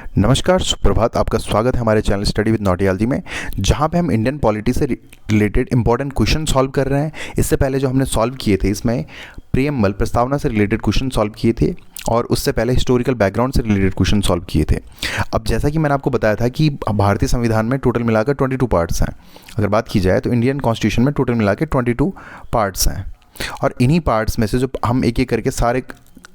नमस्कार, सुप्रभात। आपका स्वागत है हमारे चैनल स्टडी विद नॉटियालजी में, जहां पे हम इंडियन पॉलिटी से रिलेटेड इंपॉर्टेंट क्वेश्चन सॉल्व कर रहे हैं। इससे पहले जो हमने सॉल्व किए थे, इसमें प्रीएम्बल प्रस्तावना से रिलेटेड क्वेश्चन सॉल्व किए थे और उससे पहले हिस्टोरिकल बैकग्राउंड से रिलेटेड क्वेश्चन सॉल्व किए थे। अब जैसा कि मैंने आपको बताया था कि भारतीय संविधान में टोटल मिलाकर 22 पार्ट्स हैं। अगर बात की जाए तो इंडियन कॉन्स्टिट्यूशन में टोटल मिलाकर 22 पार्ट्स हैं, और इन्हीं पार्ट्स में से जो हम एक एक करके सारे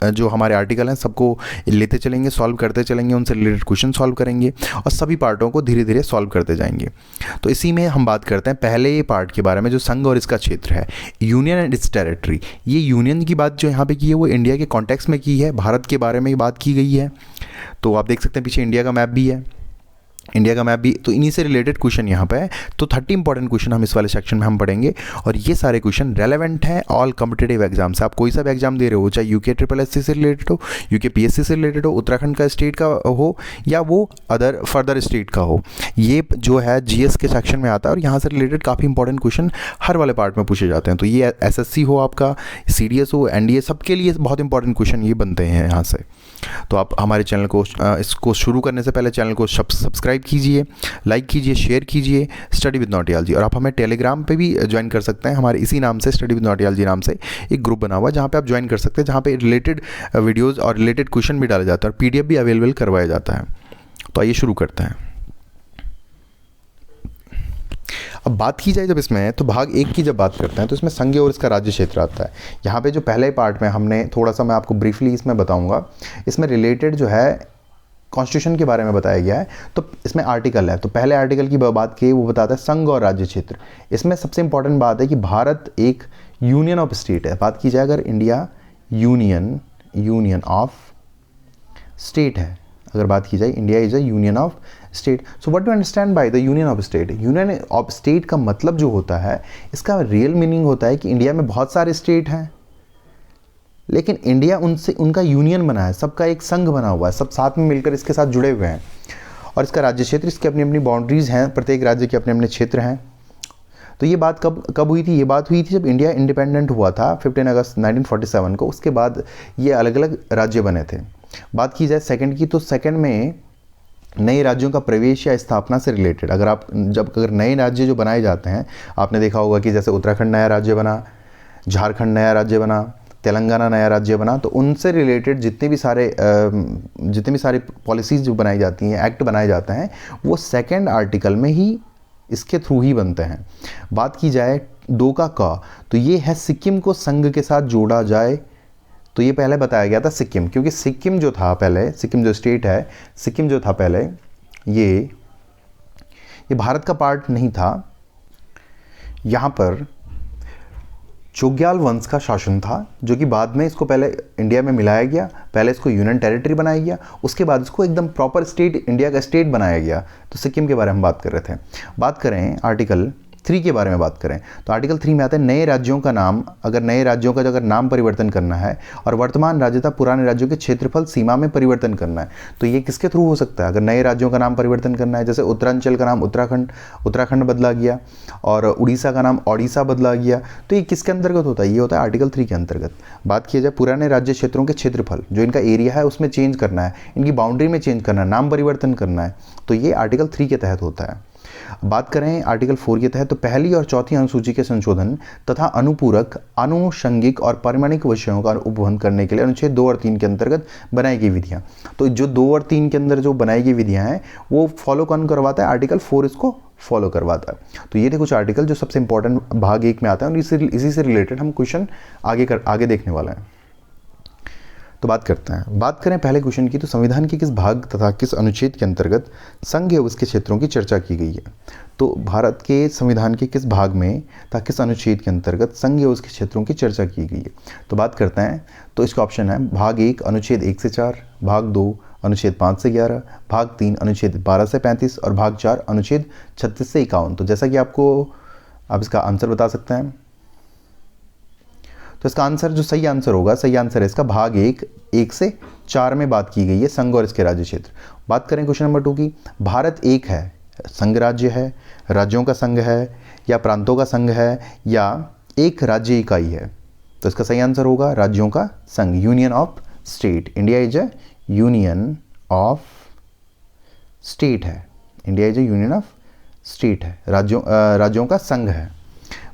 जो हमारे आर्टिकल हैं सबको लेते चलेंगे, सॉल्व करते चलेंगे, उनसे रिलेटेड क्वेश्चन सॉल्व करेंगे और सभी पार्टों को धीरे धीरे सॉल्व करते जाएंगे। तो इसी में हम बात करते हैं पहले पार्ट के बारे में, जो संघ और इसका क्षेत्र है, यूनियन एंड इट्स टेरिटरी। ये यूनियन की बात जो यहाँ पे की है वो इंडिया के कॉन्टेक्स्ट में की है, भारत के बारे में बात की गई है। तो आप देख सकते हैं पीछे इंडिया का मैप भी है, इंडिया का मैप भी। तो इन्हीं से रिलेटेड क्वेश्चन यहाँ पे है। तो 30 इंपॉर्टेंट क्वेश्चन हम इस वाले सेक्शन में हम पढ़ेंगे, और ये सारे क्वेश्चन रेलेवेंट हैं ऑल कॉम्पिटिटिव एग्जाम से। आप कोई सा भी एग्जाम दे रहे हो, चाहे यूके SSC से रिलेटेड हो, यूके PSC से रिलेटेड हो, उत्तराखंड का स्टेट का हो, या वो अदर फर्दर स्टेट का हो, ये जो है GS के सेक्शन में आता है और यहाँ से रिलेटेड काफ़ी इंपॉर्टेंट क्वेश्चन हर वाले पार्ट में पूछे जाते हैं। तो ये SSC हो, आपका CDS हो, NDA, सबके लिए बहुत इंपॉर्टेंट क्वेश्चन ये बनते हैं यहाँ से। तो आप हमारे चैनल को इसको शुरू करने से पहले चैनल को सब्सक्राइब कीजिए, लाइक कीजिए, शेयर कीजिए, स्टडी विद नॉटियालजी। और आप हमें टेलीग्राम पे भी ज्वाइन कर सकते हैं, हमारे इसी नाम से, स्टडी विद नॉटियालजी नाम से एक ग्रुप बना हुआ है, जहाँ पे आप ज्वाइन कर सकते हैं, जहाँ पे रिलेटेड वीडियोज़ और रिलेटेड क्वेश्चन भी डाले जाते हैं और PDF भी अवेलेबल करवाया जाता है। तो आइए शुरू करते हैं। अब बात की जाए जब इसमें, तो भाग 1 की जब बात करते हैं तो इसमें संघ और इसका राज्य क्षेत्र आता है। यहाँ पे जो पहले पार्ट में हमने थोड़ा सा, मैं आपको ब्रीफली इसमें बताऊंगा, इसमें रिलेटेड जो है कॉन्स्टिट्यूशन के बारे में बताया गया है। तो इसमें आर्टिकल है, तो पहले आर्टिकल की बात की, वो बताता है संघ और राज्य क्षेत्र। इसमें सबसे इंपॉर्टेंट बात है कि भारत एक यूनियन ऑफ स्टेट है। बात की जाए अगर इंडिया यूनियन ऑफ स्टेट है, अगर बात की जाए India is a union of state. So what do understand by the union of state? Union of state का मतलब जो होता है, इसका रियल मीनिंग होता है कि इंडिया में बहुत सारे स्टेट हैं, लेकिन इंडिया उनसे उनका यूनियन बना है, सबका एक संघ बना हुआ है, सब साथ में मिलकर इसके साथ जुड़े हुए हैं। और इसका राज्य क्षेत्र, इसकी अपनी अपनी बाउंड्रीज हैं, प्रत्येक राज्य के अपने अपने क्षेत्र हैं। तो ये बात कब हुई थी? ये बात हुई थी जब इंडिया इंडिपेंडेंट हुआ था 15 अगस्त 1947 को। उसके बाद ये अलग अलग राज्य बने थे। बात की जाए सेकंड की, तो सेकंड में नए राज्यों का प्रवेश या स्थापना से रिलेटेड, अगर नए राज्य जो बनाए जाते हैं, आपने देखा होगा कि जैसे उत्तराखंड नया राज्य बना, झारखंड नया राज्य बना, तेलंगाना नया राज्य बना, तो उनसे रिलेटेड जितने भी सारे पॉलिसीज़ जो बनाई जाती हैं, एक्ट बनाए जाते हैं, वो सेकंड आर्टिकल में ही, इसके थ्रू ही बनते हैं। बात की जाए 2 का तो ये है सिक्किम को संघ के साथ जोड़ा जाए। तो ये पहले बताया गया था सिक्किम, क्योंकि सिक्किम जो था पहले, सिक्किम जो स्टेट है, सिक्किम जो था पहले, ये भारत का पार्ट नहीं था। यहाँ पर चोग्याल वंश का शासन था, जो कि बाद में इसको पहले इंडिया में मिलाया गया, पहले इसको यूनियन टेरिटरी बनाया गया, उसके बाद इसको एकदम प्रॉपर स्टेट, इंडिया का स्टेट बनाया गया। तो सिक्किम के बारे में बात कर रहे थे। बात करें आर्टिकल 3 के बारे में बात करें, तो आर्टिकल 3 में आता है नए राज्यों का नाम, नए राज्यों का अगर नाम परिवर्तन करना है और वर्तमान राज्य तथा पुराने राज्यों के क्षेत्रफल सीमा में परिवर्तन करना है, तो ये किसके थ्रू हो सकता है? अगर नए राज्यों का नाम परिवर्तन करना है, जैसे उत्तरांचल का नाम उत्तराखंड बदला गया और उड़ीसा का नाम ओडिशा बदला गया, तो ये किसके अंतर्गत होता है? ये होता है आर्टिकल 3 के अंतर्गत। बात की जाए पुराने राज्य क्षेत्रों के क्षेत्रफल, जो इनका एरिया है उसमें चेंज करना है, इनकी बाउंड्री में चेंज करना है, नाम परिवर्तन करना है, तो ये आर्टिकल 3 के तहत होता है। बात करें आर्टिकल 4 के तहत, तो पहली और चौथी अनुसूची के संशोधन तथा अनुपूरक, आनुषंगिक और परिमाणिक विषयों का उपबंध करने के लिए अनुच्छेद 2 और 3 के अंतर्गत बनाई गई विधियां। तो जो 2 और 3 के अंदर जो बनाई गई विधियां हैं, वो फॉलो कौन करवाता है? आर्टिकल 4 इसको फॉलो करवाता है। तो ये थे कुछ आर्टिकल जो सबसे इंपॉर्टेंट भाग 1 में आता है, और इसी से रिलेटेड हम क्वेश्चन आगे देखने वाला है। तो बात करें पहले क्वेश्चन की, तो संविधान के किस भाग तथा किस अनुच्छेद के अंतर्गत संघ एवं उसके क्षेत्रों की चर्चा की गई है? तो भारत के संविधान के किस भाग में तथा किस अनुच्छेद के अंतर्गत संघ एवं उसके क्षेत्रों की चर्चा की गई है? तो बात करते हैं, तो इसका ऑप्शन है भाग 1 अनुच्छेद 1 से 4, भाग 2 अनुच्छेद 5 से 11, भाग 3 अनुच्छेद 12 से 35 और भाग 4 अनुच्छेद 36 से 51। तो जैसा कि आप इसका आंसर बता सकते हैं। तो इसका आंसर, जो सही आंसर है इसका भाग 1 से 4 में बात की गई है, संघ और इसके राज्य क्षेत्र। बात करें क्वेश्चन नंबर 2 की, भारत एक है, संघ राज्य है, राज्यों का संघ है, या प्रांतों का संघ है, या एक राज्य इकाई है? तो इसका सही आंसर होगा राज्यों का संघ, union of state. India is a union of state है, India is a union of state है, राज्यों का संघ है।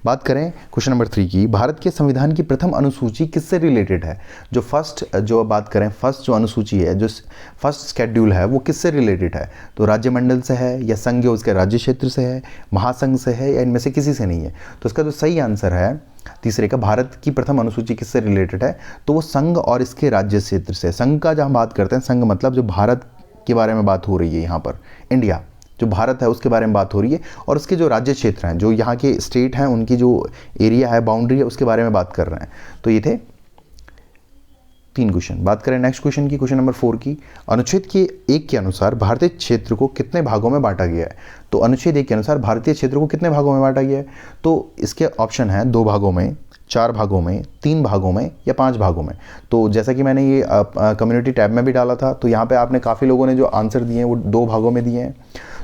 बात करें क्वेश्चन नंबर 3 की, भारत के संविधान की प्रथम अनुसूची किससे रिलेटेड है? जो बात करें फर्स्ट जो अनुसूची है, जो फर्स्ट स्केड्यूल है, वो किससे रिलेटेड है? तो राज्यमंडल से है, या संघ उसके राज्य क्षेत्र से है, महासंघ से है, या इनमें से किसी से नहीं है? तो इसका जो सही आंसर है तीसरे का, भारत की प्रथम अनुसूची किससे रिलेटेड है? तो वो संघ और इसके राज्य क्षेत्र से। संघ का जहाँ बात करते हैं, संघ मतलब जो भारत के बारे में बात हो रही है, यहाँ पर इंडिया जो भारत है उसके बारे में बात हो रही है, और उसके जो राज्य क्षेत्र हैं, जो यहाँ के स्टेट हैं, उनकी जो एरिया है, बाउंड्री है, उसके बारे में बात कर रहे हैं। तो ये थे 3 क्वेश्चन। बात करें नेक्स्ट क्वेश्चन की, क्वेश्चन नंबर 4 की, अनुच्छेद के 1 के अनुसार भारतीय क्षेत्र को कितने भागों में बांटा गया है? तो अनुच्छेद 1 के अनुसार भारतीय क्षेत्र को कितने भागों में बांटा गया है? तो इसके ऑप्शन है 2 भागों में, 4 भागों में, 3 भागों में, या 5 भागों में। तो जैसा कि मैंने ये कम्युनिटी टैब में भी डाला था, तो यहाँ पे आपने काफ़ी लोगों ने जो आंसर दिए हैं वो 2 भागों में दिए हैं।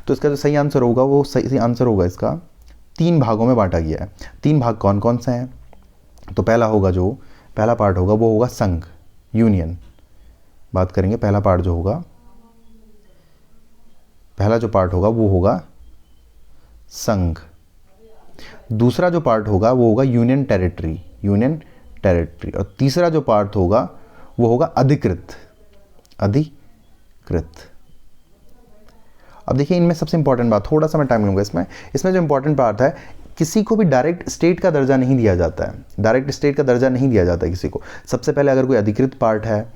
तो इसका जो सही आंसर होगा, वो सही आंसर होगा इसका 3 भागों में बांटा गया है। 3 भाग कौन कौन से हैं? तो पहला पार्ट होगा वो होगा संघ, यूनियन। बात करेंगे पहला पार्ट जो होगा, पहला जो पार्ट होगा वो होगा संघ। दूसरा जो पार्ट होगा वो होगा यूनियन टेरिटरी। और तीसरा जो पार्ट होगा वो होगा अधिकृत। अब देखिए, इनमें सबसे इंपॉर्टेंट बात, थोड़ा सा मैं टाइम लूंगा इसमें जो इंपॉर्टेंट पार्ट है, किसी को भी डायरेक्ट स्टेट का दर्जा नहीं दिया जाता है। डायरेक्ट स्टेट का दर्जा नहीं दिया जाता है किसी को। सबसे पहले अगर कोई अधिकृत पार्ट है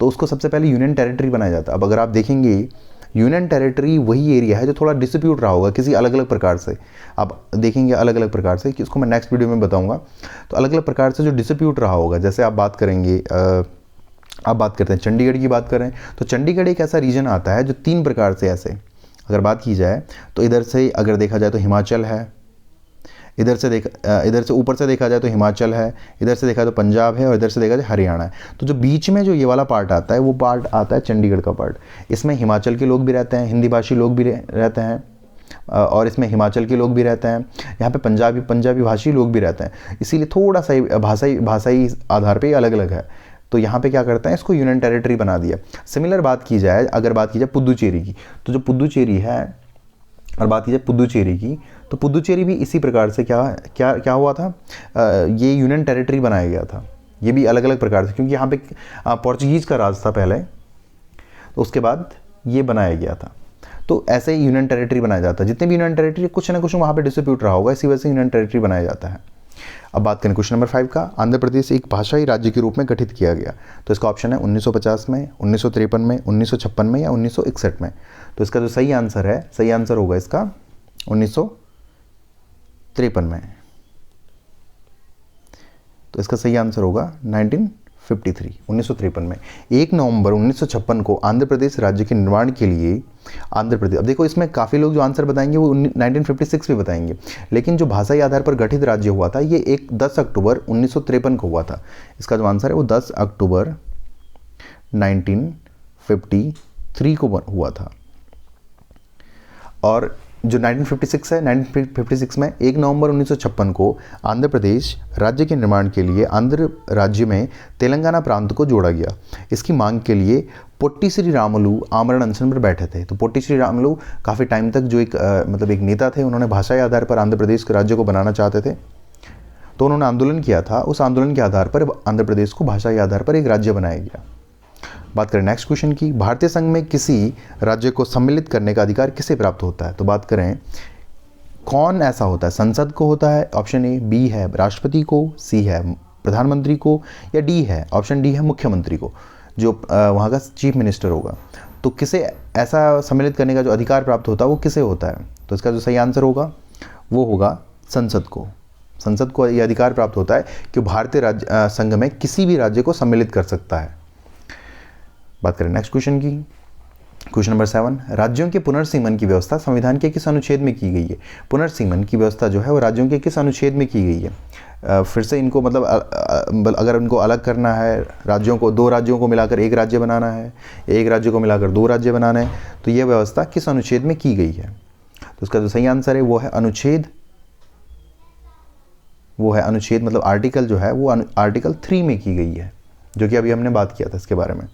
तो उसको सबसे पहले यूनियन टेरिटरी बनाया जाता है। अब अगर आप देखेंगे, यूनियन टेरिटरी वही एरिया है जो थोड़ा डिस्प्यूट रहा होगा किसी अलग अलग प्रकार से। आप देखेंगे अलग अलग प्रकार से, कि उसको मैं नेक्स्ट वीडियो में बताऊंगा। तो अलग अलग प्रकार से जो डिस्प्यूट रहा होगा, जैसे आप बात करेंगे, आप बात करते हैं चंडीगढ़ की बात करें, तो चंडीगढ़ एक ऐसा रीजन आता है जो 3 प्रकार से, ऐसे अगर बात की जाए तो इधर से अगर देखा जाए तो हिमाचल है, इधर से ऊपर से देखा जाए तो हिमाचल है, इधर से देखा जाए तो पंजाब है, और इधर से देखा जाए हरियाणा है। तो जो बीच में जो ये वाला पार्ट आता है, वो पार्ट आता है चंडीगढ़ का पार्ट। इसमें हिमाचल के लोग भी रहते हैं, हिंदी भाषी लोग भी रहते हैं, और इसमें हिमाचल के लोग भी रहते हैं। यहाँ पे पंजाबी भाषी लोग भी रहते हैं। इसीलिए थोड़ा सा भाषाई आधार पर अलग अलग है। तो यहाँ पे क्या करते हैं, इसको यूनियन टेरिटरी बना दिया। सिमिलर अगर बात की जाए पुदुचेरी की, तो जो पुदुचेरी है, और बात की जाए पुदुचेरी की, तो पुदुचेरी भी इसी प्रकार से क्या हुआ था, ये यूनियन टेरिटरी बनाया गया था। ये भी अलग अलग प्रकार से, क्योंकि यहाँ पे पोर्चुगीज़ का राज था पहले, तो उसके बाद ये बनाया गया था। तो ऐसे ही यूनियन टेरिटरी बनाया जाता है। जितने भी यूनियन टेरिटरी, कुछ ना कुछ वहाँ पे डिस्प्यूट रहा होगा, इसी वजह से यूनियन टेरिटरी बनाया जाता है। अब बात करें क्वेश्चन नंबर 5 का, आंध्र प्रदेश एक भाषाई राज्य के रूप में गठित किया गया। तो इसका ऑप्शन है 1950 में, 1953 में, 1956 में, या 1961 में। तो इसका जो सही आंसर होगा इसका 1953 में। तो इसका सही आंसर होगा 1953 में। 1 नवंबर 1956 को आंध्र प्रदेश राज्य के निर्माण के लिए अब देखो, इसमें काफ़ी लोग जो आंसर बताएंगे वो 1956 भी बताएंगे, लेकिन जो भाषाई आधार पर गठित राज्य हुआ था, ये 10 अक्टूबर 1953 को हुआ था। इसका जो आंसर है वो 10 अक्टूबर 1953 को हुआ था। और जो 1956 है, 1956 में 1 नवंबर 1956 को आंध्र प्रदेश राज्य के निर्माण के लिए आंध्र राज्य में तेलंगाना प्रांत को जोड़ा गया। इसकी मांग के लिए पोट्टी श्री रामुलु आमरण अनशन पर बैठे थे। तो पोट्टी श्री रामुलु काफ़ी टाइम तक जो एक नेता थे, उन्होंने भाषाई आधार पर आंध्र प्रदेश के राज्य को बनाना चाहते थे। तो उन्होंने आंदोलन किया था। उस आंदोलन के आधार पर आंध्र प्रदेश को भाषाई आधार पर एक राज्य बनाया गया। बात करें नेक्स्ट क्वेश्चन की, भारतीय संघ में किसी राज्य को सम्मिलित करने का अधिकार किसे प्राप्त होता है? तो बात करें कौन ऐसा होता है, संसद को होता है, ऑप्शन ए, बी है राष्ट्रपति को, सी है प्रधानमंत्री को, या डी है, ऑप्शन डी है मुख्यमंत्री को, जो वहाँ का चीफ मिनिस्टर होगा। तो किसे ऐसा सम्मिलित करने का जो अधिकार प्राप्त होता है वो किसे होता है? तो इसका जो सही आंसर होगा वो होगा संसद को। संसद को ये अधिकार प्राप्त होता है कि भारतीय संघ में किसी भी राज्य को सम्मिलित कर सकता है। बात करें नेक्स्ट क्वेश्चन की, क्वेश्चन नंबर 7, राज्यों के पुनर्सीमन की व्यवस्था संविधान के किस अनुच्छेद में की गई है? पुनर्सीमन की व्यवस्था जो है वो राज्यों के किस अनुच्छेद में की गई है? फिर से इनको अगर उनको अलग करना है, राज्यों को, 2 राज्यों को मिलाकर एक राज्य बनाना है, एक राज्य को मिलाकर 2 राज्य बनाना है, तो ये व्यवस्था किस अनुच्छेद में की गई है? तो उसका जो सही आंसर है वो है अनुच्छेद मतलब आर्टिकल जो है वो आर्टिकल 3 में की गई है, जो कि अभी हमने बात किया था इसके बारे में।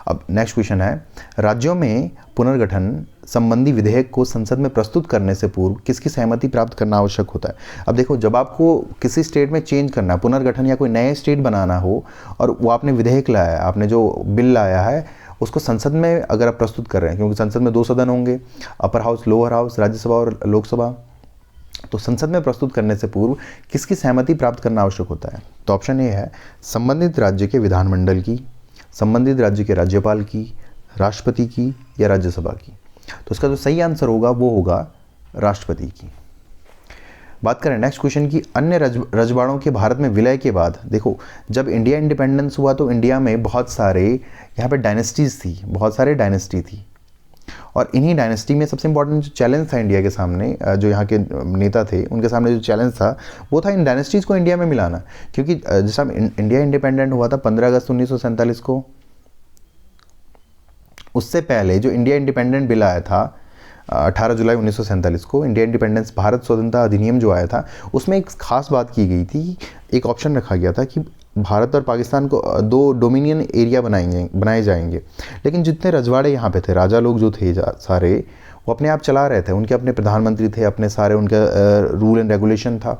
अब नेक्स्ट क्वेश्चन है, राज्यों में पुनर्गठन संबंधी विधेयक को संसद में प्रस्तुत करने से पूर्व किसकी सहमति प्राप्त करना आवश्यक होता है। अब देखो, जब आपको किसी स्टेट में चेंज करना है, पुनर्गठन या कोई नए स्टेट बनाना हो, और वो आपने विधेयक लाया है, आपने जो बिल लाया है उसको संसद में अगर आप प्रस्तुत कर रहे हैं, क्योंकि संसद में 2 सदन होंगे, upper house, lower house, Rajya Sabha और लोकसभा, तो संसद में प्रस्तुत करने से पूर्व किसकी सहमति प्राप्त करना आवश्यक होता है। तो ऑप्शन ए है संबंधित राज्य के विधानमंडल की, संबंधित राज्य के राज्यपाल की, राष्ट्रपति की या राज्यसभा की। तो इसका जो सही आंसर होगा वो होगा राष्ट्रपति की। बात करें नेक्स्ट क्वेश्चन की, अन्य रजवाड़ों के भारत में विलय के बाद, देखो जब इंडिया इंडिपेंडेंस हुआ तो इंडिया में बहुत सारे यहाँ पे डायनेस्टीज थी, बहुत सारे डायनेस्टी थी, और इन्हीं डायनेस्टी में सबसे इंपॉर्टेंट जो चैलेंज था इंडिया के सामने, जो यहाँ के नेता थे उनके सामने जो चैलेंज था वो था इन डायनेस्टीज़ को इंडिया में मिलाना। क्योंकि जैसा इंडिया इंडिपेंडेंट हुआ था 15 अगस्त 1947 को, उससे पहले जो इंडिया इंडिपेंडेंट बिल आया था 18 जुलाई 1947 को, इंडिया इंडिपेंडेंस भारत स्वतंत्रता अधिनियम जो आया था, उसमें एक खास बात की गई थी, एक ऑप्शन रखा गया था कि भारत और पाकिस्तान को 2 डोमिनियन एरिया बनाए जाएंगे। लेकिन जितने रजवाड़े यहाँ पे थे, राजा लोग जो थे सारे, वो अपने आप चला रहे थे, उनके अपने प्रधानमंत्री थे, अपने सारे उनका रूल एंड रेगुलेशन था।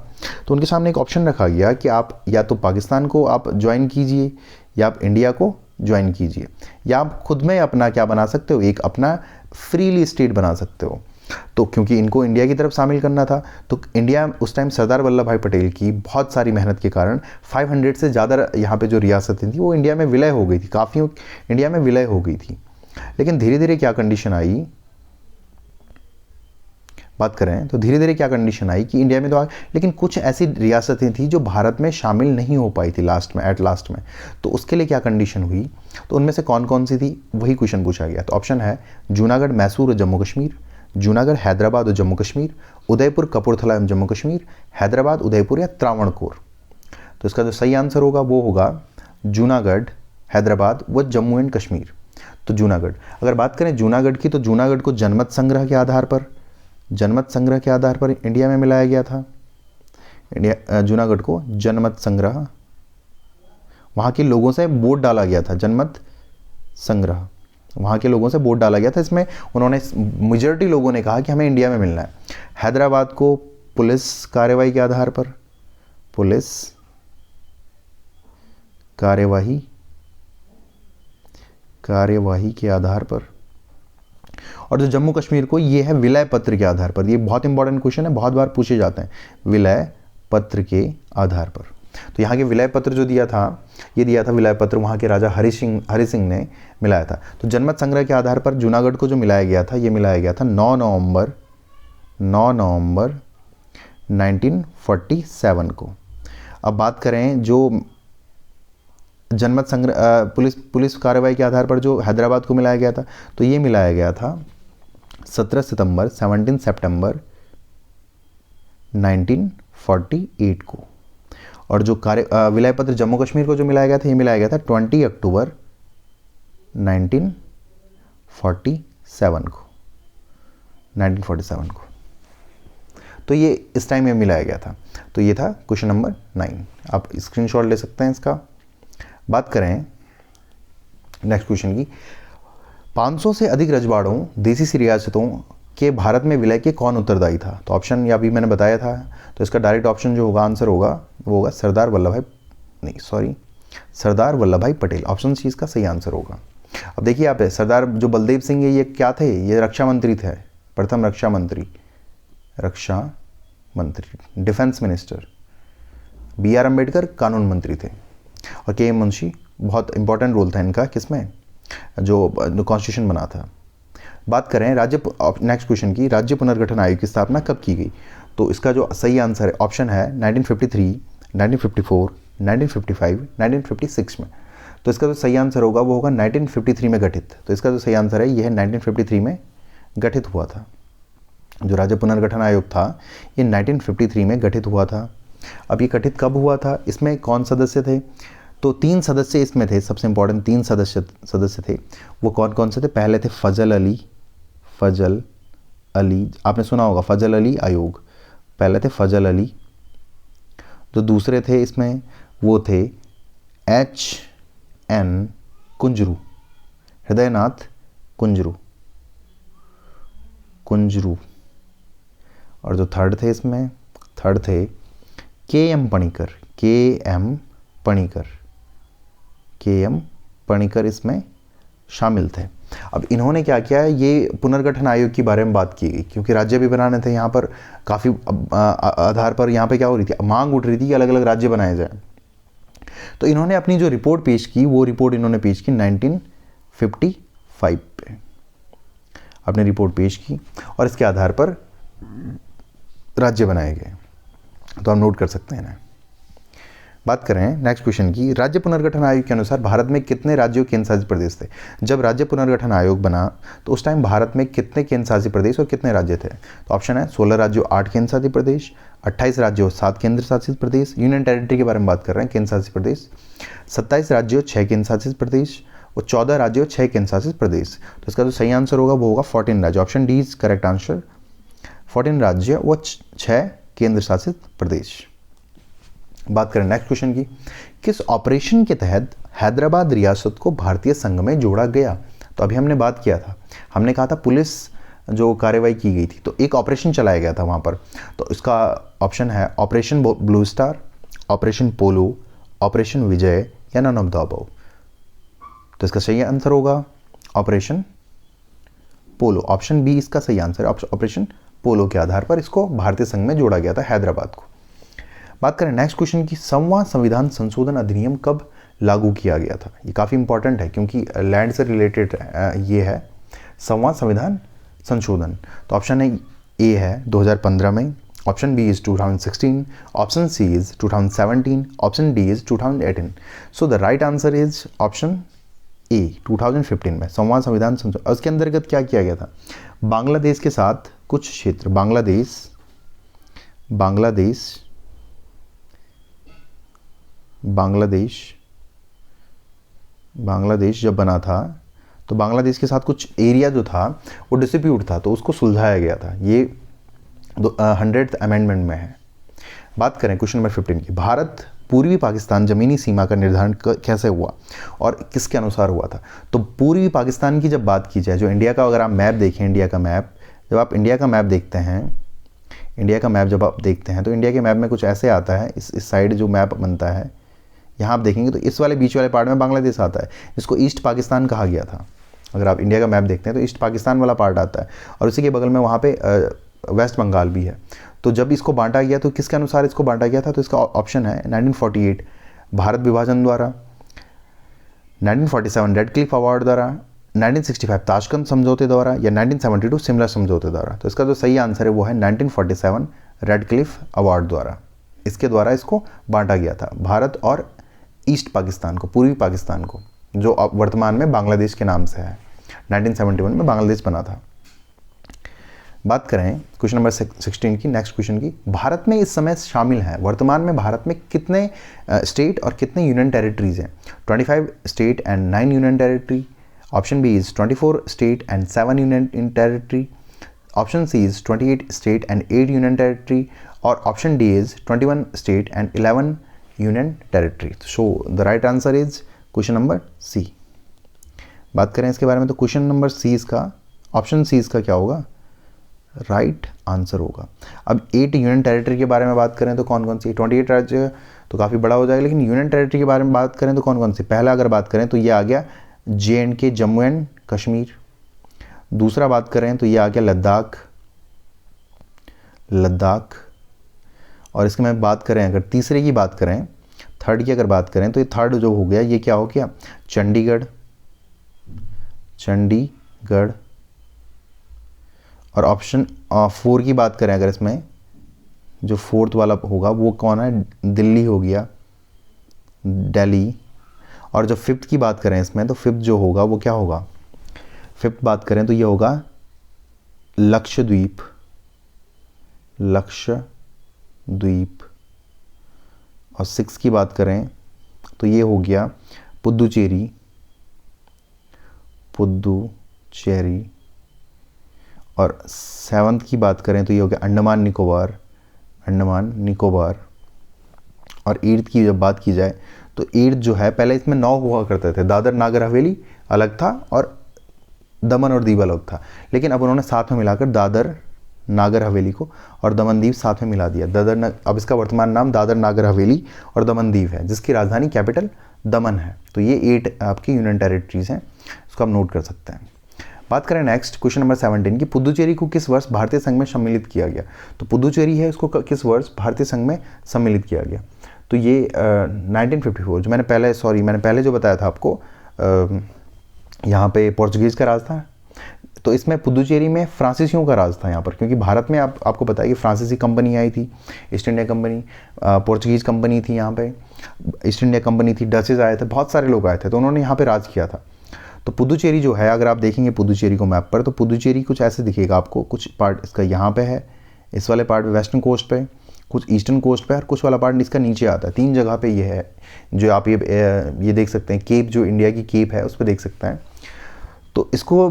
तो उनके सामने एक ऑप्शन रखा गया कि आप या तो पाकिस्तान को आप ज्वाइन कीजिए, या आप इंडिया को ज्वाइन कीजिए, या आप खुद में अपना क्या बना सकते हो, एक अपना फ्रीली स्टेट बना सकते हो। तो क्योंकि इनको इंडिया की तरफ शामिल करना था, तो इंडिया उस टाइम सरदार वल्लभ भाई पटेल की बहुत सारी मेहनत के कारण 500 से ज़्यादा यहाँ पे जो रियासतें थी वो इंडिया में विलय हो गई थी, काफ़ी इंडिया में विलय हो गई थी। लेकिन धीरे धीरे क्या कंडीशन आई, बात करें तो धीरे धीरे क्या कंडीशन आई कि इंडिया में तो लेकिन कुछ ऐसी रियासतें थी जो भारत में शामिल नहीं हो पाई थी एट लास्ट में। तो उसके लिए क्या कंडीशन हुई, तो उनमें से कौन कौन सी थी वही क्वेश्चन पूछा गया। तो ऑप्शन है जूनागढ़, मैसूर और जम्मू कश्मीर, जूनागढ़, हैदराबाद और जम्मू कश्मीर, उदयपुर, कपूरथला एवं जम्मू कश्मीर, हैदराबाद, उदयपुर या त्रावणकोर। तो इसका जो सही आंसर होगा वो होगा जूनागढ़, हैदराबाद व जम्मू एंड कश्मीर। तो जूनागढ़, अगर बात करें जूनागढ़ की, तो जूनागढ़ को जनमत संग्रह के आधार पर इंडिया में मिलाया गया था। जूनागढ़ को जनमत संग्रह, वहाँ के लोगों से वोट डाला गया था, जनमत संग्रह, वहाँ के लोगों से वोट डाला गया था। इसमें उन्होंने मेजॉरिटी लोगों ने कहा कि हमें इंडिया में मिलना है। हैदराबाद को पुलिस कार्यवाही के आधार पर, पुलिस कार्यवाही के आधार पर, और जो जम्मू कश्मीर को ये है विलय पत्र के आधार पर। ये बहुत इंपॉर्टेंट क्वेश्चन है, बहुत बार पूछे जाते हैं, विलय पत्र के आधार पर। तो यहाँ के विलय पत्र जो दिया था, ये दिया था विलय पत्र वहाँ के राजा हरि सिंह ने मिलाया था। तो जनमत संग्रह के आधार पर जूनागढ़ को जो मिलाया गया था, ये मिलाया गया था 9 नवंबर 1947 को। अब बात करें जो जनमत संग्रह पुलिस कार्रवाई के आधार पर जो हैदराबाद को मिलाया गया था, तो ये मिलाया गया था 17 सितंबर 1948 को। और जो विलय पत्र जम्मू कश्मीर को जो मिलाया गया था, ये मिलाया गया था 20 अक्टूबर 1947 को। तो ये इस टाइम में मिलाया गया था। तो ये था क्वेश्चन नंबर 9, आप स्क्रीनशॉट ले सकते हैं इसका। बात करें नेक्स्ट क्वेश्चन की, 500 से अधिक रजवाड़ों देसी सी रियासतों के भारत में विलय के कौन उत्तरदायी था। तो ऑप्शन या अभी मैंने बताया था, तो इसका डायरेक्ट ऑप्शन जो होगा, आंसर होगा वो होगा सरदार वल्लभ भाई पटेल। ऑप्शन सी इसका सही आंसर होगा। अब देखिए यहाँ पे सरदार जो बलदेव सिंह है, ये क्या थे, ये रक्षा मंत्री थे, प्रथम रक्षा मंत्री, डिफेंस मिनिस्टर। B.R. अम्बेडकर कानून मंत्री थे, और K.M. मुंशी, बहुत इंपॉर्टेंट रोल था इनका, किसमें, जो कॉन्स्टिट्यूशन बना था। बात करें नेक्स्ट क्वेश्चन की, राज्य पुनर्गठन आयोग की स्थापना कब की गई। तो इसका जो सही आंसर है, ऑप्शन है 1953, 1954, 1955, 1956 में। तो इसका जो सही आंसर होगा वो होगा 1953 में गठित। तो इसका जो सही आंसर है ये है 1953 में गठित हुआ था। जो राज्य पुनर्गठन आयोग था ये 1953 में गठित हुआ था। अब ये गठित कब हुआ था, इसमें कौन सदस्य थे, तो 3 सदस्य इसमें थे, सबसे इंपॉर्टेंट 3 सदस्य थे। वो कौन कौन से थे, पहले थे फजल अली, आपने सुना होगा फजल अली आयोग, पहले थे फजल अली। जो दूसरे थे इसमें वो थे H.N. कुंजरू, हृदयनाथ कुंजरू, कुंजरू। और जो थर्ड थे इसमें, थर्ड थे KM. Panikkar, KM. Panikkar, KM. Panikkar इसमें शामिल थे। अब इन्होंने क्या किया है, ये पुनर्गठन आयोग के बारे में बात की गई, क्योंकि राज्य भी बनाने थे यहाँ पर, काफ़ी आधार पर यहाँ पे क्या हो रही थी, मांग उठ रही थी कि अलग अलग राज्य बनाए जाए। तो इन्होंने अपनी जो रिपोर्ट पेश की, वो रिपोर्ट इन्होंने पेश की 1955 पे, अपनी रिपोर्ट पेश की और इसके आधार पर राज्य बनाए गए। तो हम नोट कर सकते हैं ना। बात करें नेक्स्ट क्वेश्चन की, राज्य पुनर्गठन आयोग के अनुसार भारत में कितने राज्यों केंद्र शासित प्रदेश थे? जब राज्य पुनर्गठन आयोग बना तो उस टाइम भारत में कितने केंद्र शासित प्रदेश और कितने राज्य थे? तो ऑप्शन है 16 राज्यों 8 केंद्र शासित प्रदेश, 28 राज्यों 7 केंद्र शासित प्रदेश, यूनियन टेरिटरी के बारे में बात कर रहे हैं, केंद्र शासित प्रदेश, 27 राज्यों 6 केंद्र शासित प्रदेश और 14 राज्यों 6 केंद्र शासित प्रदेश। तो इसका जो सही आंसर होगा वो होगा 14 राज्य। Option D is correct answer. 14 राज्य व 6 केंद्र शासित प्रदेश। बात करें नेक्स्ट क्वेश्चन की, किस ऑपरेशन के तहत हैदराबाद रियासत को भारतीय संघ में जोड़ा गया? तो अभी हमने बात किया था, हमने कहा था पुलिस जो कार्रवाई की गई थी, तो एक ऑपरेशन चलाया गया था वहाँ पर। तो इसका ऑप्शन है ऑपरेशन ब्लू स्टार, ऑपरेशन पोलो, ऑपरेशन विजय या नन ऑफ द अबव। तो इसका सही आंसर होगा ऑपरेशन पोलो। ऑप्शन बी इसका सही आंसर है। ऑपरेशन पोलो के आधार पर इसको भारतीय संघ में जोड़ा गया था, हैदराबाद को। बात करें नेक्स्ट क्वेश्चन की, संविधान संविधान संशोधन अधिनियम कब लागू किया गया था? ये काफ़ी इंपॉर्टेंट है क्योंकि लैंड से रिलेटेड ये है, संविधान संविधान संशोधन। तो ऑप्शन ए है 2015 में, option B is 2016, option C is 2017, option D is 2018। So the right answer is option A 2015 में संविधान संविधान संशोधन। उसके अंतर्गत क्या किया गया था? बांग्लादेश के साथ कुछ क्षेत्र, बांग्लादेश जब बना था तो बांग्लादेश के साथ कुछ एरिया जो था वो डिस्प्यूट था, तो उसको सुलझाया गया था। ये 100th अमेंडमेंट में है। बात करें क्वेश्चन नंबर 15 की, भारत पूर्वी पाकिस्तान जमीनी सीमा का निर्धारण कैसे हुआ और किसके अनुसार हुआ था? तो पूर्वी पाकिस्तान की जब बात की जाए, जो इंडिया का अगर आप मैप देखें, इंडिया का मैप, जब आप इंडिया का मैप देखते हैं, जब आप देखते हैं तो इंडिया के मैप में कुछ ऐसे आता है, इस साइड जो मैप बनता है, यहाँ आप देखेंगे तो इस वाले बीच वाले पार्ट में बांग्लादेश आता है, इसको ईस्ट पाकिस्तान कहा गया था। अगर आप इंडिया का मैप देखते हैं तो ईस्ट पाकिस्तान वाला पार्ट आता है और उसी के बगल में वहाँ पे वेस्ट बंगाल भी है। तो जब इसको बांटा गया तो किसके अनुसार इसको बांटा गया था? तो इसका ऑप्शन है 1948 भारत विभाजन द्वारा, 1947 रेड क्लिफ अवार्ड द्वारा, 1965 ताशकंद समझौते द्वारा या 1972 शिमला समझौते द्वारा। तो इसका जो सही आंसर है वो है 1947 रेड क्लिफ अवार्ड द्वारा। इसके द्वारा इसको बांटा गया था, भारत और ईस्ट पाकिस्तान को, पूर्वी पाकिस्तान को, जो अब वर्तमान में बांग्लादेश के नाम से है। 1971 में बांग्लादेश बना था। बात करें क्वेश्चन नंबर 16 की, नेक्स्ट क्वेश्चन की, भारत में इस समय शामिल हैं, वर्तमान में भारत में कितने स्टेट और कितने यूनियन टेरिटरीज हैं? 25 state and 9 union territory, option B is 24 state and 7 union territory, option C is 28 state and 8 union territory और option D is 21 state and 11 union territory. So the right answer is question number C. बात करें इसके बारे में तो question number सी इसका, option C इसका क्या होगा? राइट आंसर होगा। अब 8 यूनियन टेरिटरी के बारे में बात करें तो कौन कौन सी? 28 राज्य तो काफ़ी बड़ा हो जाएगा, लेकिन यूनियन टेरिटरी के बारे में बात करें तो कौन कौन सी? पहला अगर बात करें तो ये आ गया JNK जम्मू एंड कश्मीर। दूसरा बात करें तो ये आ गया लद्दाख। और इसके में बात करें, अगर तीसरे की बात करें, थर्ड की अगर बात करें तो ये थर्ड जो हो गया, ये क्या हो गया? चंडीगढ़। और ऑप्शन 4 की बात करें अगर, इसमें जो फोर्थ वाला होगा वो कौन है? दिल्ली हो गया, दिल्ली। और जो फिफ्थ की बात करें इसमें, तो फिफ्थ जो होगा वो क्या होगा? फिफ्थ बात करें तो ये होगा लक्षद्वीप। और 6 की बात करें तो ये हो गया पुद्दुचेरी। और 7th की बात करें तो ये हो गया अंडमान निकोबार। और 8th की जब बात की जाए तो 8th जो है, पहले इसमें 9 हुआ करते थे, दादर नागर हवेली अलग था और दमन और दीव अलग था, लेकिन अब उन्होंने साथ में मिलाकर दादर नागर हवेली को और दमन दीव साथ में मिला दिया। अब इसका वर्तमान नाम दादर नागर हवेली और दमन दीव है, जिसकी राजधानी कैपिटल दमन है। तो ये 8 आपकी यूनियन टेरिटरीज हैं, इसको आप नोट कर सकते हैं। बात करें नेक्स्ट क्वेश्चन नंबर 17 की, पुदुचेरी को किस वर्ष भारतीय संघ में सम्मिलित किया गया। तो पुदुचेरी है, इसको किस वर्ष भारतीय संघ में सम्मिलित किया गया। तो ये 1954, जो मैंने पहले जो बताया था आपको, यहाँ पे पोर्चुगीज़ का राज था। तो इसमें पुदुचेरी में फ्रांसीसियों का राज था यहाँ पर, क्योंकि भारत में आपको पता है कि फ्रांसीसी कंपनी आई थी, east India company, Portuguese company थी यहाँ पे, ईस्ट इंडिया कंपनी थी, डचेज आए थे, बहुत सारे लोग आए थे, तो उन्होंने यहाँ पे राज किया था। तो पुदुचेरी जो है, अगर आप देखेंगे पुदुचेरी को मैप पर, तो पुदुचेरी कुछ ऐसे दिखेगा आपको, कुछ पार्ट इसका यहाँ पे है, इस वाले पार्ट वेस्टर्न कोस्ट पे, कुछ ईस्टर्न कोस्ट पे, और कुछ वाला पार्ट इसका नीचे आता है। 3 जगह पे ये है, जो आप ये देख सकते हैं, केप जो इंडिया की केप है उस पर देख सकते हैं। तो इसको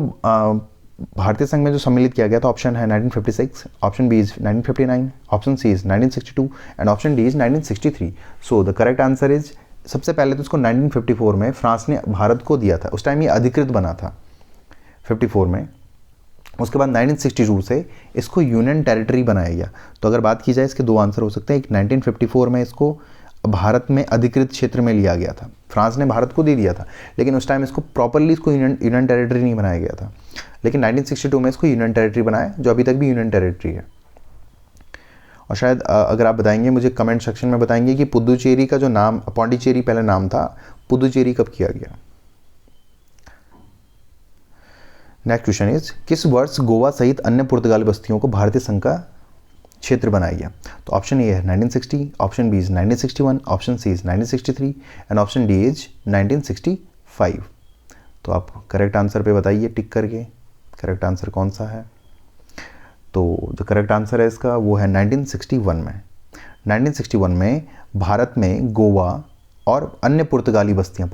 भारतीय संघ में जो सम्मिलित किया गया था, ऑप्शन है 1956, option B is 1959, option C is 1962 and option D is 1963। So the correct answer is, सबसे पहले तो इसको 1954 में फ्रांस ने भारत को दिया था, उस टाइम ये अधिकृत बना था 54 में। उसके बाद 1962 से इसको यूनियन टेरिटरी बनाया गया। तो अगर बात की जाए, इसके 2 आंसर हो सकते हैं। एक 1954 में इसको भारत में अधिकृत क्षेत्र में लिया गया था, फ्रांस ने भारत को दे दिया था, लेकिन उस टाइम इसको प्रॉपरली इसको यूनियन टेरिटरी नहीं बनाया गया था। लेकिन 1962 में इसको यूनियन टेरिटरी बनाया, जो अभी तक भी यूनियन टेरिटरी है। और शायद अगर आप बताएंगे मुझे, कमेंट सेक्शन में बताएंगे कि पुदुचेरी का जो नाम, पौंडीचेरी पहले नाम था, पुदुचेरी कब किया गया। नेक्स्ट क्वेश्चन इज, किस वर्ष गोवा सहित अन्य पुर्तगाली बस्तियों को भारतीय संघ का क्षेत्र बनाया गया। तो ऑप्शन ए है 1960, option B is 1961, option C is 1963 and option D is 1965। तो आप करेक्ट आंसर पे बताइए टिक करके, करेक्ट आंसर कौन सा है। तो जो करेक्ट आंसर है इसका वो है 1961 में। 1961 में भारत में गोवा और अन्य पुर्तगाली बस्तियां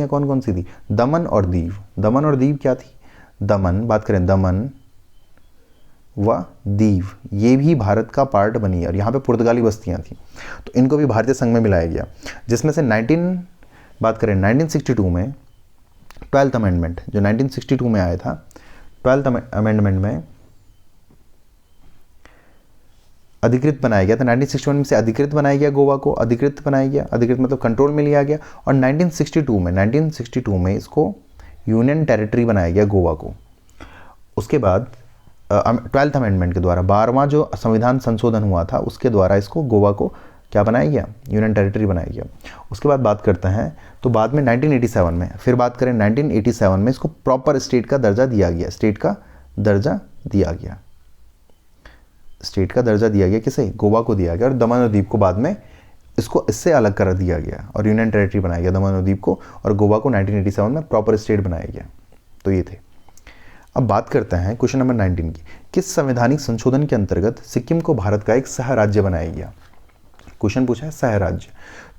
कौन कौन सी थी, दमन और दीव। दमन और दीव क्या थी, दमन, बात करें दमन व दीव, ये भी भारत का पार्ट बनी और यहाँ पे पुर्तगाली बस्तियाँ थी, तो इनको भी भारतीय संघ में मिलाया गया। जिसमें से 1962 में 12th अमेंडमेंट, जो 1962 में आया था, 12th अमेंडमेंट में अधिकृत बनाया गया था। 1961 में से अधिकृत बनाया गया, गोवा को अधिकृत बनाया गया, अधिकृत मतलब कंट्रोल में लिया गया, और 1962 में इसको यूनियन टेरिटरी बनाया गया गोवा को। उसके बाद 12th अमेंडमेंट के द्वारा 12वां जो संविधान संशोधन हुआ था, उसके द्वारा इसको गोवा को क्या बनाया गया, यूनियन टेरिटरी बनाया गया। उसके बाद बात करते हैं, तो बाद में 1987 में, फिर बात करें 1987 में इसको प्रॉपर स्टेट का दर्जा दिया गया, स्टेट का दर्जा दिया गया, स्टेट का दर्जा दिया गया, किसे, गोवा को दिया गया, और दमन और दीव को बाद में इसको इससे अलग कर दिया गया और यूनियन टेरिटरी बनाया गया दमन और दीव को, और गोवा को 1987 में प्रॉपर स्टेट बनाया गया। तो ये थे। अब बात करते हैं क्वेश्चन नंबर 19 की, किस संवैधानिक संशोधन के अंतर्गत सिक्किम को भारत का एक सह राज्य बनाया गया। क्वेश्चन पूछा है सह राज्य।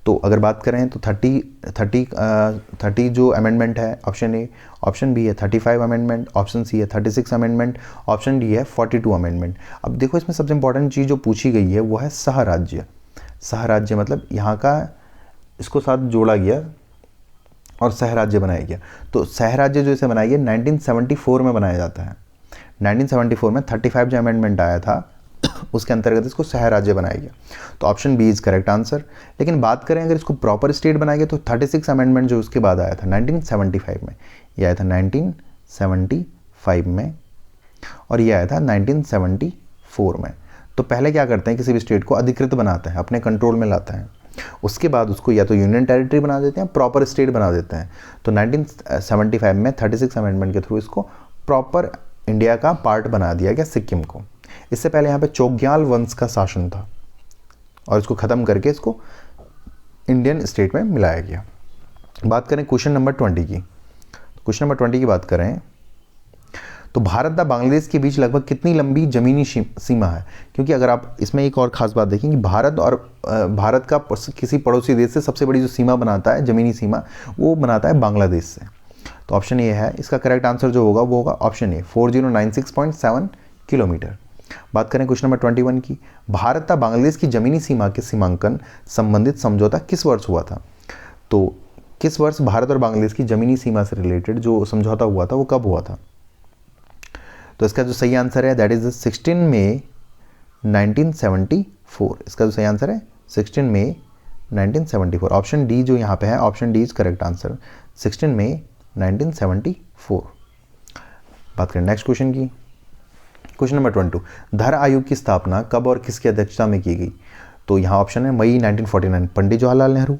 तो अगर बात करें तो 30 जो अमेंडमेंट है, ऑप्शन ए, ऑप्शन बी है 35 अमेंडमेंट, ऑप्शन सी है 36 अमेंडमेंट, ऑप्शन डी है 42 अमेंडमेंट। अब देखो इसमें सबसे इंपॉर्टेंट चीज़ जो पूछी गई है वो है सह राज्य। सह राज्य मतलब यहाँ का इसको साथ जोड़ा गया और सह राज्य बनाया गया। तो सह राज्य जो इसे बनाया गया 1974 में बनाया जाता है। 1974 में 35 जो अमेंडमेंट आया था उसके अंतर्गत इसको सह राज्य बनाया गया। तो option B is correct answer. लेकिन बात करें अगर इसको प्रॉपर स्टेट बनाया गया तो 36 अमेंडमेंट जो उसके बाद आया था 1975 में, ये आया था 1975 में, और ये आया था 1974 में। तो पहले क्या करते हैं, किसी भी स्टेट को अधिकृत बनाते हैं, अपने कंट्रोल में लाते हैं, उसके बाद उसको या तो यूनियन टेरिटरी बना देते हैं, प्रॉपर स्टेट बना देते हैं। तो 1975 में 36 अमेंडमेंट के थ्रू इसको प्रॉपर इंडिया का पार्ट बना दिया गया सिक्किम को। इससे पहले यहाँ पे चोग्याल वंश का शासन था और इसको ख़त्म करके इसको इंडियन स्टेट में मिलाया गया। बात करें क्वेश्चन नंबर 20 की। क्वेश्चन नंबर 20 की बात करें तो भारत और बांग्लादेश के बीच लगभग कितनी लंबी ज़मीनी सीमा है। क्योंकि अगर आप इसमें एक और ख़ास बात देखें कि भारत का किसी पड़ोसी देश से सबसे बड़ी जो सीमा बनाता है, ज़मीनी सीमा, वो बनाता है बांग्लादेश से। तो ऑप्शन ए है, इसका करेक्ट आंसर जो होगा वो होगा ऑप्शन ए 4096.7 किलोमीटर। बात करें क्वेश्चन नंबर 21 की, भारत और बांग्लादेश की ज़मीनी सीमा के सीमांकन संबंधित समझौता किस वर्ष हुआ था। तो किस वर्ष भारत और बांग्लादेश की ज़मीनी सीमा से रिलेटेड जो समझौता हुआ था वो कब हुआ था। तो इसका जो सही आंसर है दैट इज 16 मई 1974। इसका जो सही आंसर है 16 मई 1974। ऑप्शन डी जो यहाँ पे है, option D is correct answer, 16 मई 1974। बात करें नेक्स्ट क्वेश्चन की। क्वेश्चन नंबर 22, धर आयोग की स्थापना कब और किसकी अध्यक्षता में की गई? तो यहाँ ऑप्शन है मई 1949 पंडित जवाहरलाल नेहरू,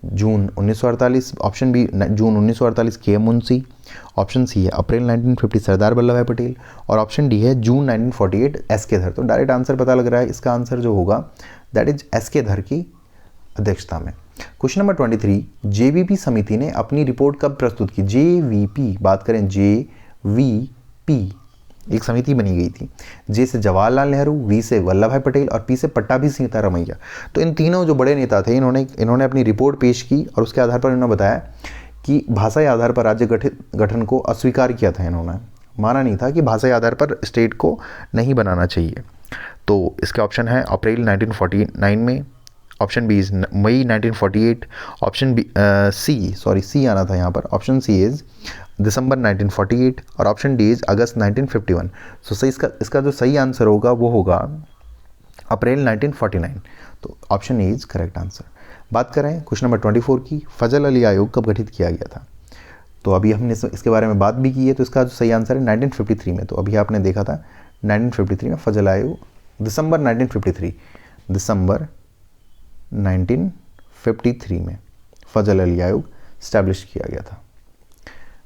जून 1948, ऑप्शन बी जून 1948 के एम मुंशी, ऑप्शन सी है अप्रैल 1950 सरदार वल्लभ भाई पटेल, और ऑप्शन डी है जून 1948 एस के धर। तो डायरेक्ट आंसर पता लग रहा है, इसका आंसर जो होगा दैट इज एस के धर की अध्यक्षता में। क्वेश्चन नंबर 23, जेवीपी समिति ने अपनी रिपोर्ट कब प्रस्तुत की? जेवीपी, बात करें जेवीपी, एक समिति बनी गई थी। जे से जवाहरलाल नेहरू, वी से वल्लभ भाई पटेल और पी से पट्टाभी सीतारमैया। तो इन तीनों जो बड़े नेता थे इन्होंने अपनी रिपोर्ट पेश की और उसके आधार पर इन्होंने बताया कि भाषाई आधार पर राज्य गठन को अस्वीकार किया था। इन्होंने माना नहीं था कि भाषाई आधार पर स्टेट को नहीं बनाना चाहिए। तो इसके ऑप्शन है अप्रैल 1949 में, option B is May 1948, option B C आना था यहाँ पर, ऑप्शन सी इज दिसंबर 1948 और ऑप्शन डी इज अगस्त 1951। सो सही इसका जो सही आंसर होगा वो होगा अप्रैल 1949। तो option A is correct answer. बात करें क्वेश्चन नंबर 24 की, फजल अली आयोग कब गठित किया गया था? तो अभी हमने इसके बारे में बात भी की है, तो इसका जो सही आंसर है 1953 में। तो अभी आपने देखा था 1953 में फजल आयोग, दिसंबर 1953 में फजल अली आयोग स्टैब्लिश किया गया था।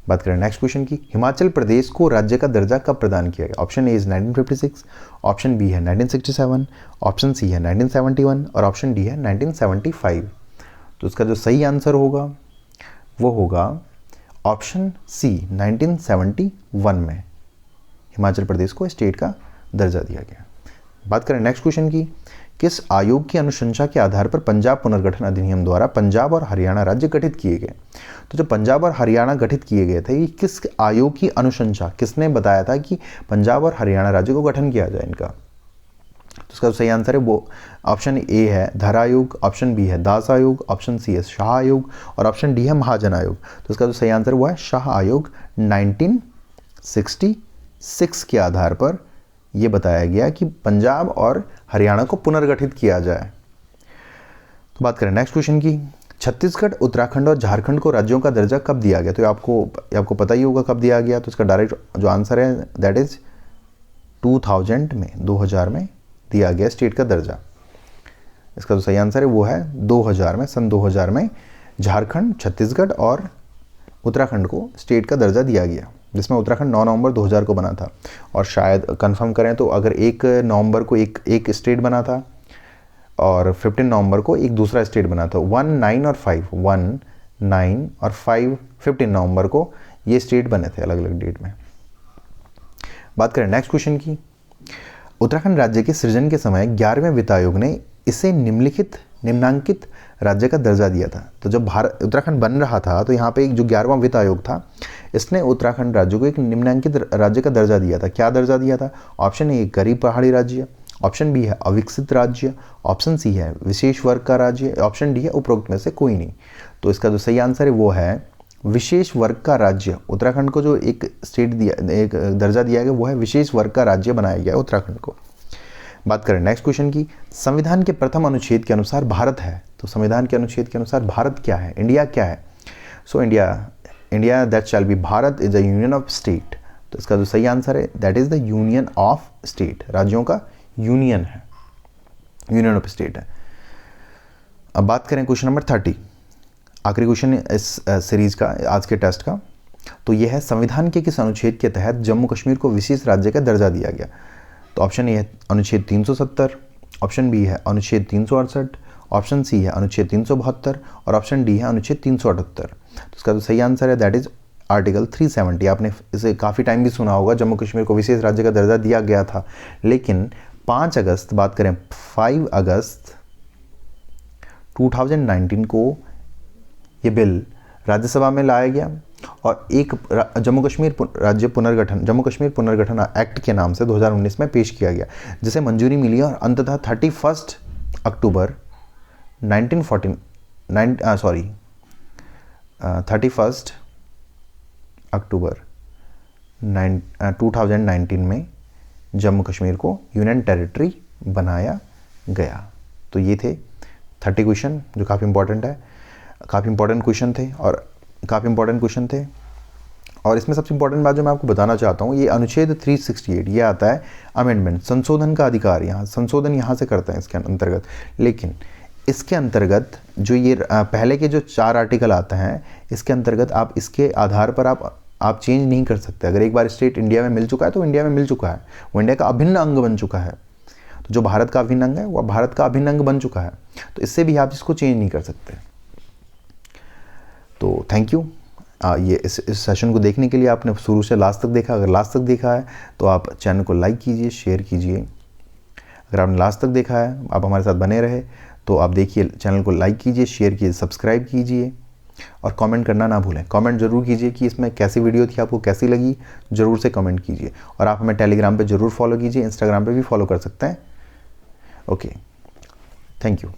बात करें नेक्स्ट क्वेश्चन की, हिमाचल प्रदेश को राज्य का दर्जा कब प्रदान किया गया? Option A is 1956, option B है 1967, ऑप्शन सी है 1971 और ऑप्शन डी है 1975। तो इसका जो सही आंसर होगा वो होगा ऑप्शन सी 1971 में हिमाचल प्रदेश को स्टेट का दर्जा दिया गया। बात करें नेक्स्ट क्वेश्चन की, किस आयोग की अनुशंसा के आधार पर पंजाब पुनर्गठन अधिनियम द्वारा पंजाब और हरियाणा राज्य गठित किए गए? तो जो पंजाब और हरियाणा गठित किए गए थे, ये किस आयोग की अनुशंसा, किसने बताया था कि पंजाब और हरियाणा राज्य को गठन किया जाए इनका? तो इसका सही आंसर है वो ऑप्शन ए है धर आयोग, ऑप्शन बी है दास आयोग, ऑप्शन सी है शाह आयोग और ऑप्शन डी है महाजन आयोग। तो इसका जो सही आंसर हुआ है शाह आयोग। 1966 के आधार पर यह बताया गया कि पंजाब और हरियाणा को पुनर्गठित किया जाए। तो बात करें नेक्स्ट क्वेश्चन की, छत्तीसगढ़, उत्तराखंड और झारखंड को राज्यों का दर्जा कब दिया गया? तो आपको पता ही होगा कब दिया गया। तो इसका डायरेक्ट जो आंसर है दैट इज 2000 में, 2000 में दिया गया स्टेट का दर्जा। इसका जो सही आंसर है वो है 2000 में, सन 2000 में झारखंड, छत्तीसगढ़ और उत्तराखंड को स्टेट का दर्जा दिया गया, जिसमें उत्तराखंड 9 नवंबर 2000 को बना था। और शायद कंफर्म करें तो अगर 1 नवंबर को एक स्टेट बना था और 15 नवंबर को एक दूसरा स्टेट बना था। 1, 9 और 5, 1, 9 और 5, 15 नवंबर को ये स्टेट बने थे अलग अलग डेट में। बात करें नेक्स्ट क्वेश्चन की, उत्तराखंड राज्य के सृजन के समय 11वें वित्त आयोग ने इसे निम्नांकित राज्य का दर्जा दिया था। तो जब उत्तराखंड बन रहा था तो यहाँ पे एक जो 11वां वित्त आयोग था, इसने उत्तराखंड राज्य को एक निम्नांकित राज्य का दर्जा दिया था। क्या दर्जा दिया था? ऑप्शन ए गरीब पहाड़ी राज्य, ऑप्शन बी है अविकसित राज्य, ऑप्शन सी है विशेष वर्ग का राज्य, ऑप्शन डी है उपरोक्त में से कोई नहीं। तो इसका जो सही आंसर है वो है विशेष वर्ग का राज्य। उत्तराखंड को जो एक दर्जा दिया गया वो है विशेष वर्ग का राज्य बनाया गया उत्तराखंड को। बात करें नेक्स्ट क्वेश्चन की, संविधान के प्रथम अनुच्छेद के अनुसार भारत है। तो संविधान के अनुच्छेद के अनुसार भारत क्या है, इंडिया क्या है? So India that shall be Bharat is the union of state. तो इसका जो सही आंसर है that is the union of state, राज्यों का यूनियन है, यूनियन ऑफ स्टेट है। अब बात करें क्वेश्चन नंबर 30, आखिरी क्वेश्चन इस सीरीज का, आज के टेस्ट का। तो यह है संविधान के किस अनुच्छेद के तहत जम्मू कश्मीर को विशेष राज्य का दर्जा दिया गया? तो ऑप्शन ए है अनुच्छेद 370, ऑप्शन बी है अनुच्छेद 368, ऑप्शन सी है अनुच्छेद 372 और ऑप्शन डी है अनुच्छेद 378। तो इसका जो सही आंसर है दैट इज आर्टिकल 370। आपने इसे काफ़ी टाइम भी सुना होगा, जम्मू कश्मीर को विशेष राज्य का दर्जा दिया गया था, लेकिन 5 अगस्त, बात करें 5 अगस्त 2019 को ये बिल राज्यसभा में लाया गया और एक जम्मू कश्मीर पुनर्गठन एक्ट के नाम से 2019 में पेश किया गया, जिसे मंजूरी मिली और अंततः 31 अक्टूबर 31 2019 में जम्मू कश्मीर को यूनियन टेरिटरी बनाया गया। तो ये थे 30 क्वेश्चन जो काफ़ी इंपॉर्टेंट है, काफ़ी इंपॉर्टेंट क्वेश्चन थे। और इसमें सबसे इंपॉर्टेंट बात जो मैं आपको बताना चाहता हूँ, ये अनुच्छेद 368 ये आता है अमेंडमेंट, संशोधन का अधिकार। यहाँ संशोधन यहाँ से करते हैं इसके अंतर्गत, लेकिन इसके अंतर्गत जो ये पहले के जो 4 आर्टिकल आते हैं, इसके अंतर्गत आप इसके आधार पर आप चेंज नहीं कर सकते। अगर एक बार स्टेट इंडिया में मिल चुका है तो इंडिया में मिल चुका है, वो इंडिया का अभिन्न अंग बन चुका है। तो जो भारत का अभिन्न अंग है वो भारत का अभिन्न अंग बन चुका है, तो इससे भी आप इसको चेंज नहीं कर सकते। तो थैंक यू ये इस सेशन को देखने के लिए। आपने शुरू से लास्ट तक देखा, अगर लास्ट तक देखा है तो आप चैनल को लाइक कीजिए, शेयर कीजिए। अगर आपने लास्ट तक देखा है, आप हमारे साथ बने रहे, तो आप देखिए चैनल को लाइक कीजिए, शेयर कीजिए, सब्सक्राइब कीजिए और कमेंट करना ना भूलें। कमेंट जरूर कीजिए कि इसमें कैसी वीडियो थी, आपको कैसी लगी, ज़रूर से कमेंट कीजिए। और आप हमें टेलीग्राम पे ज़रूर फॉलो कीजिए, इंस्टाग्राम पे भी फॉलो कर सकते हैं। Okay, thank you.